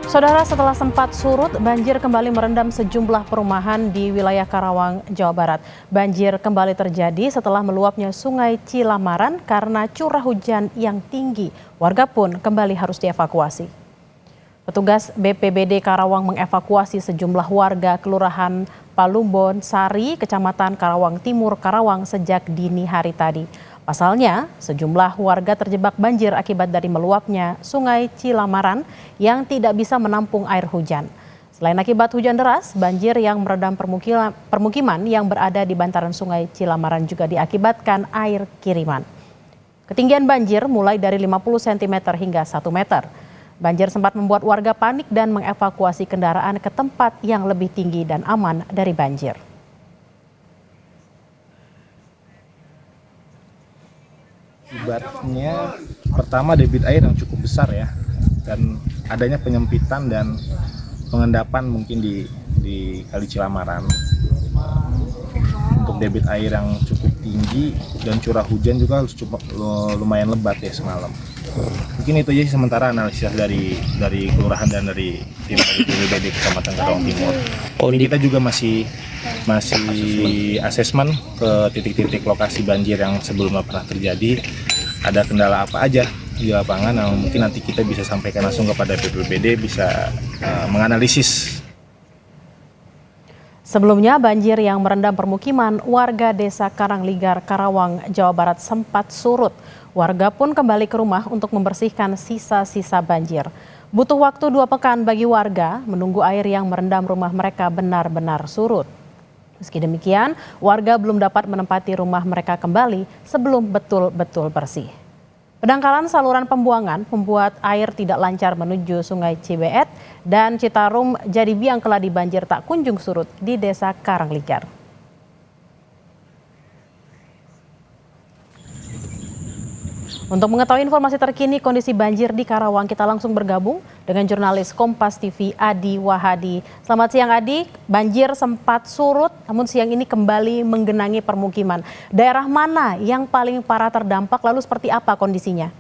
Saudara, setelah sempat surut, banjir kembali merendam sejumlah perumahan di wilayah Karawang, Jawa Barat. Banjir kembali terjadi setelah meluapnya Sungai Cilamaran karena curah hujan yang tinggi. Warga pun kembali harus dievakuasi. Petugas BPBD Karawang mengevakuasi sejumlah warga Kelurahan Palumbon Sari, Kecamatan Karawang Timur, Karawang sejak dini hari tadi. Pasalnya, sejumlah warga terjebak banjir akibat dari meluapnya Sungai Cilamaran yang tidak bisa menampung air hujan. Selain akibat hujan deras, banjir yang merendam permukiman yang berada di bantaran Sungai Cilamaran juga diakibatkan air kiriman. Ketinggian banjir mulai dari 50 cm hingga 1 meter. Banjir sempat membuat warga panik dan mengevakuasi kendaraan ke tempat yang lebih tinggi dan aman dari banjir. Akibatnya pertama debit air yang cukup besar ya, dan adanya penyempitan dan pengendapan mungkin di Kali Cilamaran. Untuk debit air yang cukup tinggi dan curah hujan juga cukup lumayan lebat ya semalam. Mungkin itu aja sementara analisis dari kelurahan dan dari tim BPBD Kecamatan Karawang Timur. Jadi kita juga masih asesmen ke titik-titik lokasi banjir yang sebelumnya pernah terjadi. Ada kendala apa aja di lapangan yang mungkin nanti kita bisa sampaikan langsung kepada BPBD bisa menganalisis. Sebelumnya, banjir yang merendam permukiman warga Desa Karangligar, Karawang, Jawa Barat sempat surut. Warga pun kembali ke rumah untuk membersihkan sisa-sisa banjir. Butuh waktu 2 pekan bagi warga menunggu air yang merendam rumah mereka benar-benar surut. Meski demikian, warga belum dapat menempati rumah mereka kembali sebelum betul-betul bersih. Pendangkalan saluran pembuangan membuat air tidak lancar menuju Sungai Cibeet dan Citarum jadi biang keladi banjir tak kunjung surut di Desa Karangligar. Untuk mengetahui informasi terkini kondisi banjir di Karawang, kita langsung bergabung dengan jurnalis Kompas TV Adi Wahadi. Selamat siang Adi, banjir sempat surut namun siang ini kembali menggenangi permukiman. Daerah mana yang paling parah terdampak, lalu seperti apa kondisinya?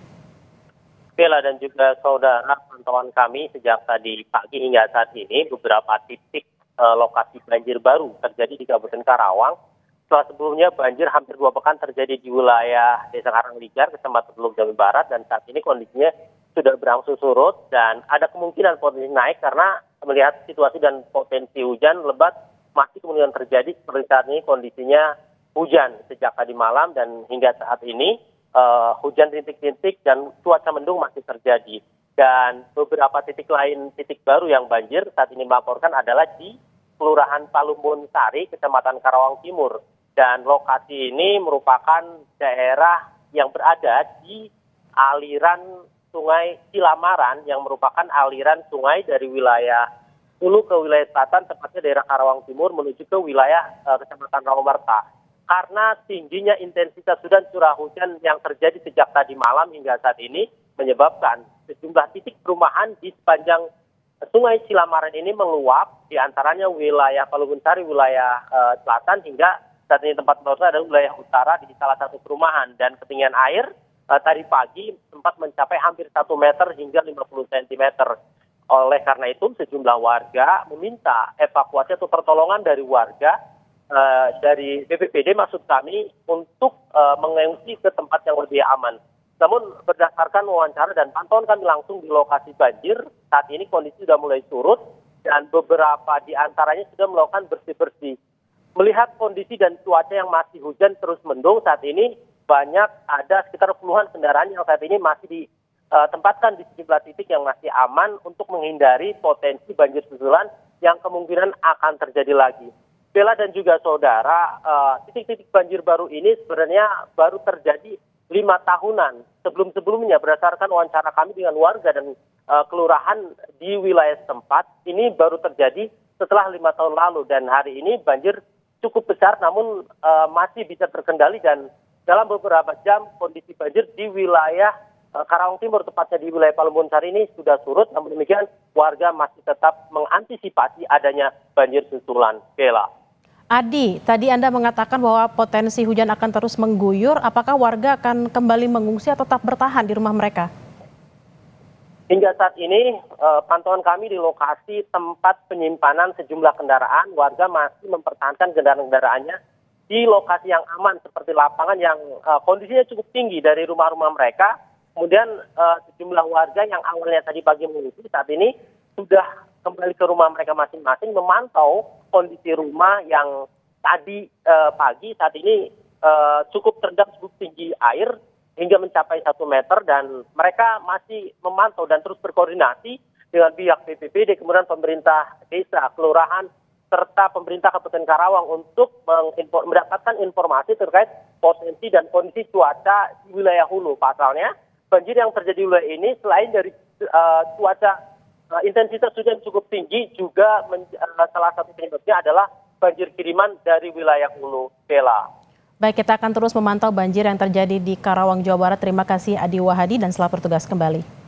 Bella dan juga saudara, pantauan kami sejak tadi pagi hingga saat ini beberapa titik lokasi banjir baru terjadi di Kabupaten Karawang. Setelah sebelumnya banjir hampir 2 pekan terjadi di wilayah Desa Karangligar, Kecamatan Teluk Jambe Barat, dan saat ini kondisinya sudah berangsur surut dan ada kemungkinan potensi naik karena melihat situasi dan potensi hujan lebat masih kemungkinan terjadi. Seperti saat ini kondisinya hujan sejak tadi malam dan hingga saat ini hujan rintik-rintik dan cuaca mendung masih terjadi. Dan beberapa titik lain, titik baru yang banjir saat ini melaporkan adalah di Kelurahan Palumbon Sari, Kecamatan Karawang Timur. Dan lokasi ini merupakan daerah yang berada di aliran Sungai Cilamaran yang merupakan aliran sungai dari wilayah hulu ke wilayah selatan, tepatnya daerah Karawang Timur menuju ke wilayah Kecamatan Rawamarta. Karena tingginya intensitas dan curah hujan yang terjadi sejak tadi malam hingga saat ini menyebabkan sejumlah titik perumahan di sepanjang Sungai Cilamaran ini meluap, di antaranya wilayah Palumbon Sari, wilayah selatan, hingga saat ini tempat meluapnya adalah wilayah utara di salah satu perumahan. Dan ketinggian air tadi pagi sempat mencapai hampir 1 meter hingga 50 cm. Oleh karena itu sejumlah warga meminta evakuasi atau pertolongan dari warga dari BPBD maksud kami untuk mengungsi ke tempat yang lebih aman. Namun berdasarkan wawancara dan pantauan kami langsung di lokasi banjir, saat ini kondisi sudah mulai surut dan beberapa di antaranya sudah melakukan bersih-bersih. Melihat kondisi dan cuaca yang masih hujan terus mendung, saat ini banyak ada sekitar puluhan kendaraan yang saat ini masih ditempatkan di sejumlah titik yang masih aman untuk menghindari potensi banjir susulan yang kemungkinan akan terjadi lagi. Bella dan juga saudara, titik-titik banjir baru ini sebenarnya baru terjadi 5 tahunan. Sebelum-sebelumnya berdasarkan wawancara kami dengan warga dan kelurahan di wilayah setempat, ini baru terjadi setelah 5 tahun lalu. Dan hari ini banjir cukup besar namun masih bisa terkendali dan dalam beberapa jam kondisi banjir di wilayah Karawang Timur, tepatnya di wilayah Palumbon Sari ini sudah surut. Namun demikian warga masih tetap mengantisipasi adanya banjir susulan. Bella. Adi, tadi Anda mengatakan bahwa potensi hujan akan terus mengguyur. Apakah warga akan kembali mengungsi atau tetap bertahan di rumah mereka? Hingga saat ini, pantauan kami di lokasi tempat penyimpanan sejumlah kendaraan, warga masih mempertahankan kendaraan-kendaraannya di lokasi yang aman seperti lapangan yang kondisinya cukup tinggi dari rumah-rumah mereka. Kemudian sejumlah warga yang awalnya tadi pagi mengungsi saat ini sudah kembali ke rumah mereka masing-masing memantau kondisi rumah yang tadi pagi saat ini cukup terendam cukup tinggi air hingga mencapai 1 meter, dan mereka masih memantau dan terus berkoordinasi dengan pihak BPBD, kemudian pemerintah desa, kelurahan, serta pemerintah Kabupaten Karawang untuk mendapatkan informasi terkait potensi dan kondisi cuaca di wilayah hulu. Pasalnya, banjir yang terjadi di wilayah ini selain dari cuaca intensitas hujan cukup tinggi, juga salah satu penyebabnya adalah banjir kiriman dari wilayah hulu. Bella. Baik, kita akan terus memantau banjir yang terjadi di Karawang, Jawa Barat. Terima kasih Adi Wahadi dan selamat bertugas kembali.